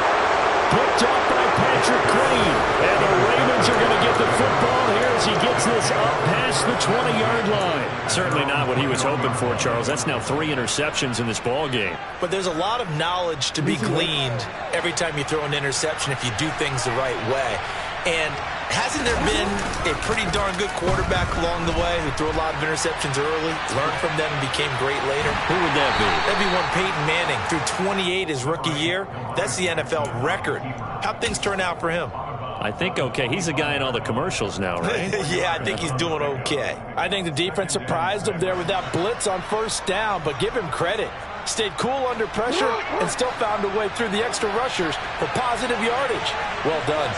S1: Picked up by Patrick Crane. And the Ravens are going to get the football here as he gets this up past the 20-yard line.
S2: Certainly not what he was hoping for, Charles. That's now 3 interceptions in this ball game.
S3: But there's a lot of knowledge to be gleaned every time you throw an interception if you do things the right way. And hasn't there been a pretty darn good quarterback along the way who threw a lot of interceptions early, learned from them, and became great later?
S2: Who would that be?
S3: That'd be one Peyton Manning. Threw 28 his rookie year. That's the NFL record. How'd things turn out for him?
S2: I think okay. He's a guy in all the commercials now, right?
S3: Yeah, I think he's doing okay.
S6: I think the defense surprised him there with that blitz on first down, but give him credit. Stayed cool under pressure and still found a way through the extra rushers for positive yardage. Well done.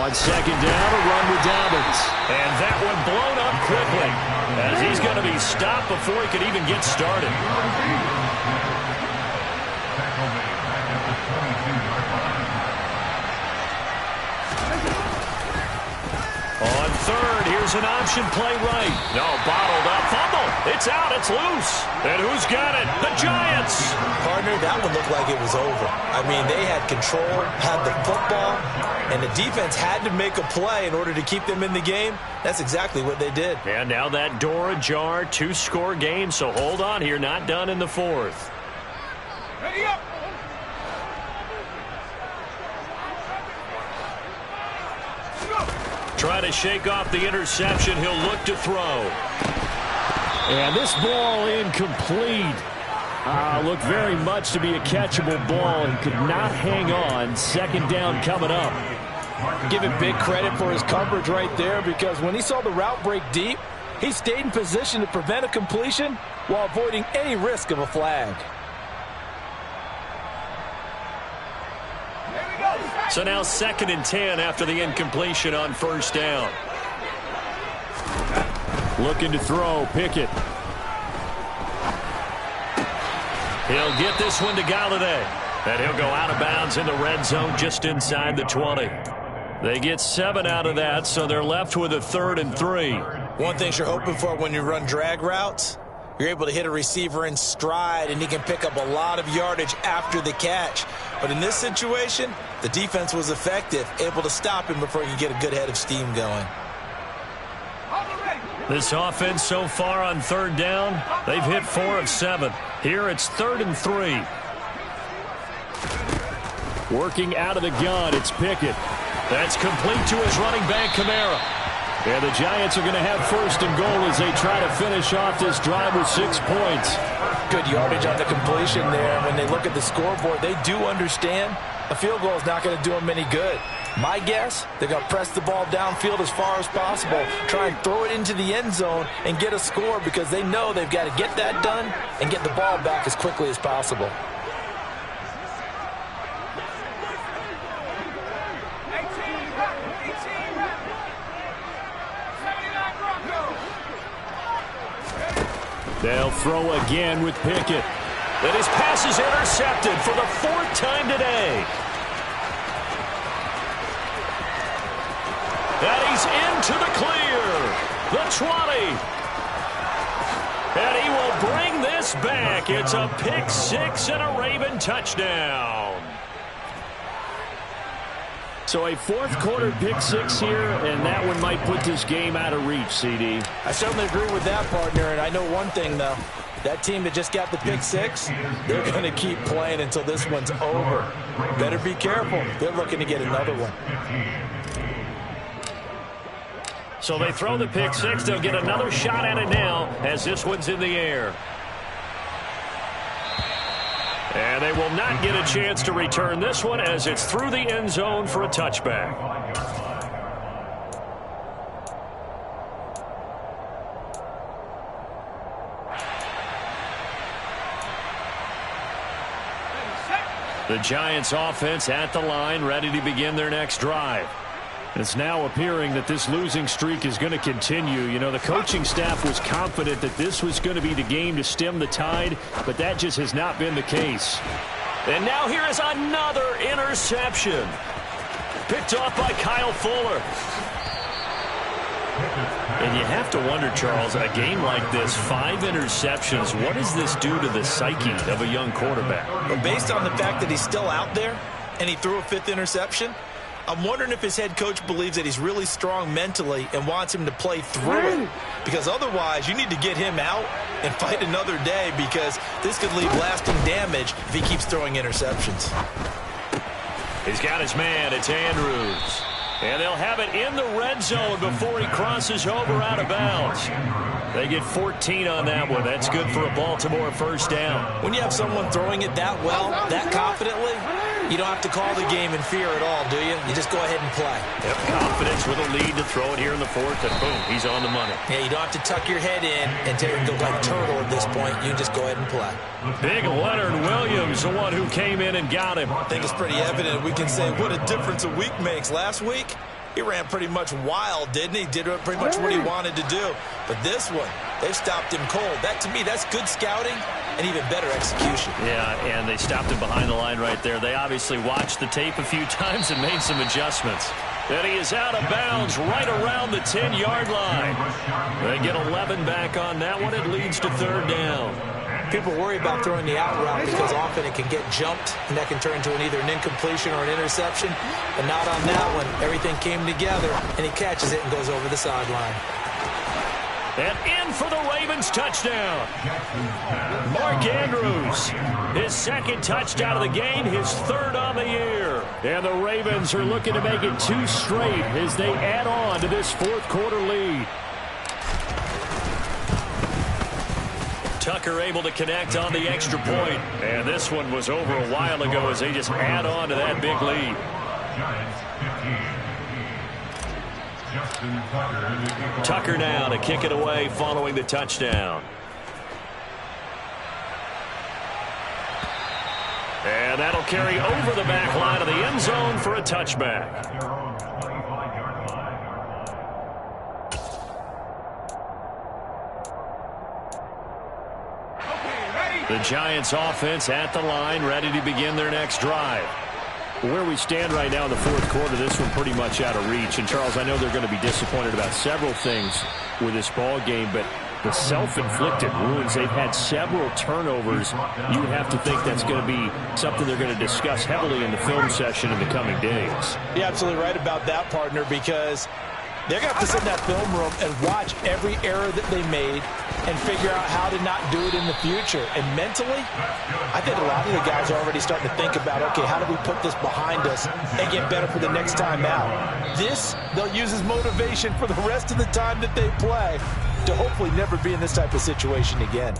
S1: On second down, a run with Dobbins.
S2: And that one blown up quickly as he's going to be stopped before he could even get started. On third, here's an option play right. No, bottled up. Fumble. It's out. It's loose. And who's got it? The Giants.
S3: Partner, that one looked like it was over. I mean, they had control, had the football, and the defense had to make a play in order to keep them in the game. That's exactly what they did.
S2: And now that door ajar, 2-score game, so hold on here. Not done in the fourth.
S4: Ready up.
S2: Trying to shake off the interception. He'll look to throw.
S1: And this ball incomplete. Looked very much to be a catchable ball and could not hang on. Second down coming up.
S6: Give him big credit for his coverage right there, because when he saw the route break deep, he stayed in position to prevent a completion while avoiding any risk of a flag.
S2: So now 2nd and 10 after the incompletion on first down.
S1: Looking to throw, Pickett.
S2: He'll get this one to Golladay. And he'll go out of bounds in the red zone just inside the 20. They get 7 out of that, so they're left with a 3rd and 3.
S3: One thing you're hoping for when you run drag routes, you're able to hit a receiver in stride, and he can pick up a lot of yardage after the catch. But in this situation, the defense was effective, able to stop him before he could get a good head of steam going.
S2: This offense so far on 3rd down, they've hit 4 of 7. Here it's 3rd and 3.
S1: Working out of the gun, it's Pickett.
S2: That's complete to his running back, Kamara.
S1: And the Giants are going to have 1st and goal as they try to finish off this drive with 6 points.
S6: Good yardage on the completion there. And when they look at the scoreboard, they do understand a field goal is not going to do them any good. My guess, they're going to press the ball downfield as far as possible, try and throw it into the end zone and get a score because they know they've got to get that done and get the ball back as quickly as possible.
S1: They'll throw again with Pickett.
S2: And his pass is intercepted for the 4th time today. And he's into the clear. The 20. And he will bring this back. It's a pick 6 and a Raven touchdown.
S1: So a 4th quarter pick 6 here, and that one might put this game out of reach, CD.
S6: I certainly agree with that, partner, and I know one thing, though. That team that just got the pick 6, they're going to keep playing until this one's over. Better be careful. They're looking to get another one.
S2: So they throw the pick 6. They'll get another shot at it now as this one's in the air. And they will not get a chance to return this one as it's through the end zone for a touchback. The Giants offense at the line, ready to begin their next drive. It's now appearing that this losing streak is going to continue. You know, the coaching staff was confident that this was going to be the game to stem the tide, but that just has not been the case. And now here is another interception. Picked off by Kyle Fuller.
S1: And you have to wonder, Charles, a game like this, 5 interceptions, what does this do to the psyche of a young quarterback?
S3: Well, based on the fact that he's still out there and he threw a 5th interception, I'm wondering if his head coach believes that he's really strong mentally and wants him to play through it. Because otherwise, you need to get him out and fight another day because this could leave lasting damage if he keeps throwing interceptions.
S2: He's got his man. It's Andrews. And they'll have it in the red zone before he crosses over out of bounds. They get 14 on that one. That's good for a Baltimore 1st down.
S3: When you have someone throwing it that well, that confidently, you don't have to call the game in fear at all, do you? You just go ahead and play.
S2: Yep, confidence with a lead to throw it here in the 4th, and boom, he's on the money.
S3: Yeah, you don't have to tuck your head in and go like turtle at this point. You just go ahead and play.
S2: Big Leonard Williams, the one who came in and got him.
S3: I think it's pretty evident. We can say what a difference a week makes. Last week, he ran pretty much wild, didn't he? Did pretty much what he wanted to do. But this one, they've stopped him cold. That, to me, that's good scouting and even better execution.
S2: Yeah, and they stopped him behind the line right there. They obviously watched the tape a few times and made some adjustments. And he is out of bounds right around the 10-yard line. They get 11 back on that one. It leads to 3rd down.
S3: People worry about throwing the out route because often it can get jumped, and that can turn into either an incompletion or an interception. But not on that one. Everything came together, and he catches it and goes over the sideline.
S2: And in for the Ravens touchdown. Mark Andrews, his 2nd touchdown of the game, his 3rd on the year.
S1: And the Ravens are looking to make it 2 straight as they add on to this 4th quarter lead.
S2: Tucker able to connect on the extra point. And this one was over a while ago as they just add on to that big lead. Tucker now to kick it away following the touchdown. And that'll carry over the back line of the end zone for a touchback.
S1: The Giants offense at the line, ready to begin their next drive. Where we stand right now in the fourth quarter, this one pretty much out of reach. And, Charles, I know they're going to be disappointed about several things with this ball game, but the self-inflicted wounds, they've had several turnovers. You would have to think that's going to be something they're going to discuss heavily in the film session in the coming days.
S6: You're absolutely right about that, partner, because they're going to have to sit in that film room and watch every error that they made and figure out how to not do it in the future. And mentally, I think a lot of the guys are already starting to think about, okay, how do we put this behind us and get better for the next time out? This, they'll use as motivation for the rest of the time that they play to hopefully never be in this type of situation again.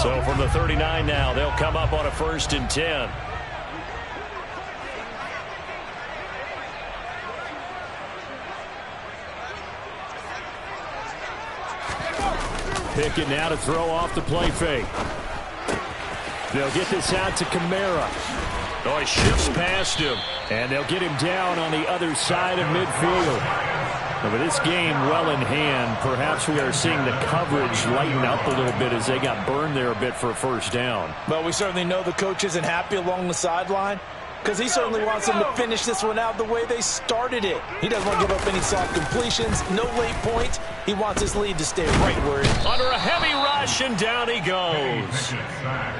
S1: So from the 39 now, they'll come up on a 1st and 10. Pickett now to throw off the play fake. They'll get this out to Kamara. Oh, he shifts past him. And they'll get him down on the other side of midfield. With this game well in hand, perhaps we are seeing the coverage lighten up a little bit as they got burned there a bit for a 1st down.
S6: Well, we certainly know the coach isn't happy along the sideline because he certainly wants them to finish this one out the way they started it. He doesn't want to give up any soft completions, no late points. He wants his lead to stay right where it is.
S1: Under a heavy rush, and down he goes.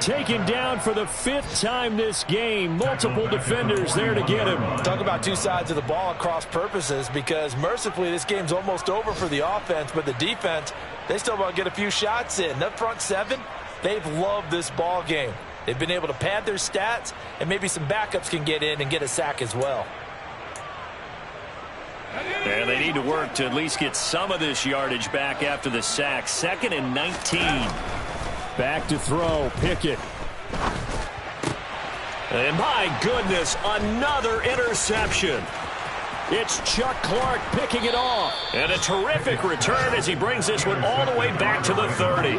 S1: Taken down for the 5th time this game. Multiple defenders there to get him.
S6: Talk about two sides of the ball at cross purposes, because mercifully this game's almost over for the offense, but the defense, they still want to get a few shots in. The front 7, they've loved this ball game. They've been able to pad their stats, and maybe some backups can get in and get a sack as well.
S1: And they need to work to at least get some of this yardage back after the sack. 2nd and 19. Back to throw, Pickett. And my goodness, another interception. It's Chuck Clark picking it off. And a terrific return as he brings this one all the way back to the 30.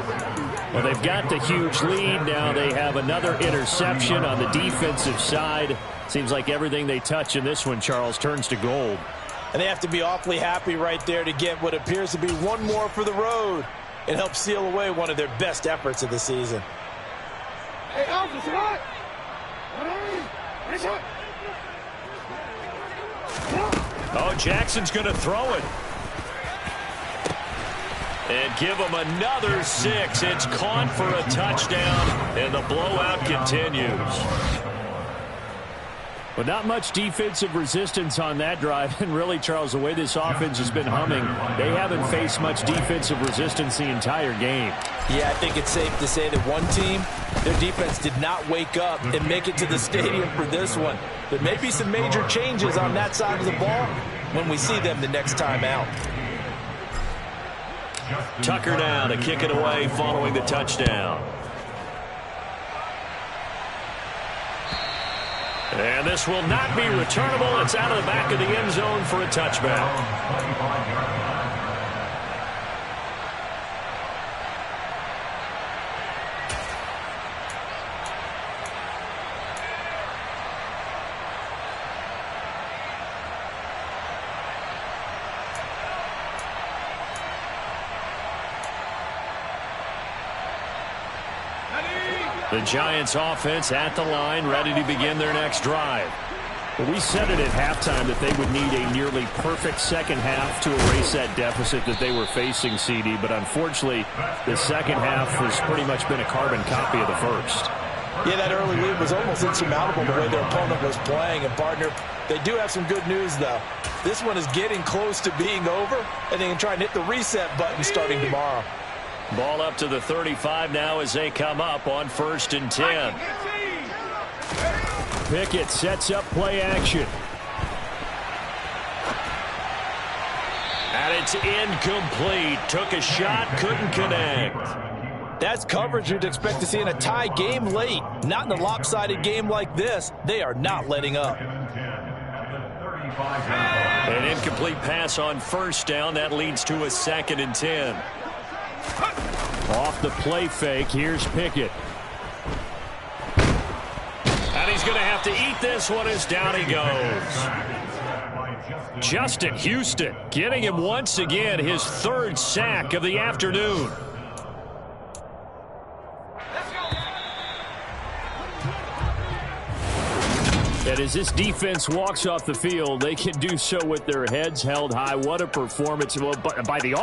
S1: Well, they've got the huge lead. Now they have another interception on the defensive side. Seems like everything they touch in this one, Charles, turns to gold.
S6: And they have to be awfully happy right there to get what appears to be one more for the road. It helps seal away one of their best efforts of the season.
S4: Hey, Alpha, what?
S1: Oh, Jackson's going to throw it. And give him another 6. It's caught for a touchdown, and the blowout continues. But not much defensive resistance on that drive. And really, Charles, the way this offense has been humming, they haven't faced much defensive resistance the entire game.
S6: Yeah, I think it's safe to say that one team, their defense did not wake up and make it to the stadium for this one. There may be some major changes on that side of the ball when we see them the next time out.
S1: Tucker down to kick it away following the touchdown. And this will not be returnable. It's out of the back of the end zone for a touchback. The Giants offense at the line, ready to begin their next drive. Well, we said it at halftime that they would need a nearly perfect second half to erase that deficit that they were facing, CD. But unfortunately, the second half has pretty much been a carbon copy of the first.
S6: Yeah, that early lead was almost insurmountable the way their opponent was playing. And, partner, they do have some good news, though. This one is getting close to being over, and they can try and hit the reset button starting tomorrow.
S1: Ball up to the 35 now as they come up on 1st and 10. Pickett sets up play action. And it's incomplete. Took a shot, couldn't connect.
S6: That's coverage you'd expect to see in a tie game late. Not in a lopsided game like this. They are not letting up.
S1: An incomplete pass on 1st down. That leads to a 2nd and 10. Off the play fake, here's Pickett. And he's going to have to eat this one as down he goes. Justin Houston getting him once again his third sack of the afternoon. And as this defense walks off the field, they can do so with their heads held high. What a performance by the offense.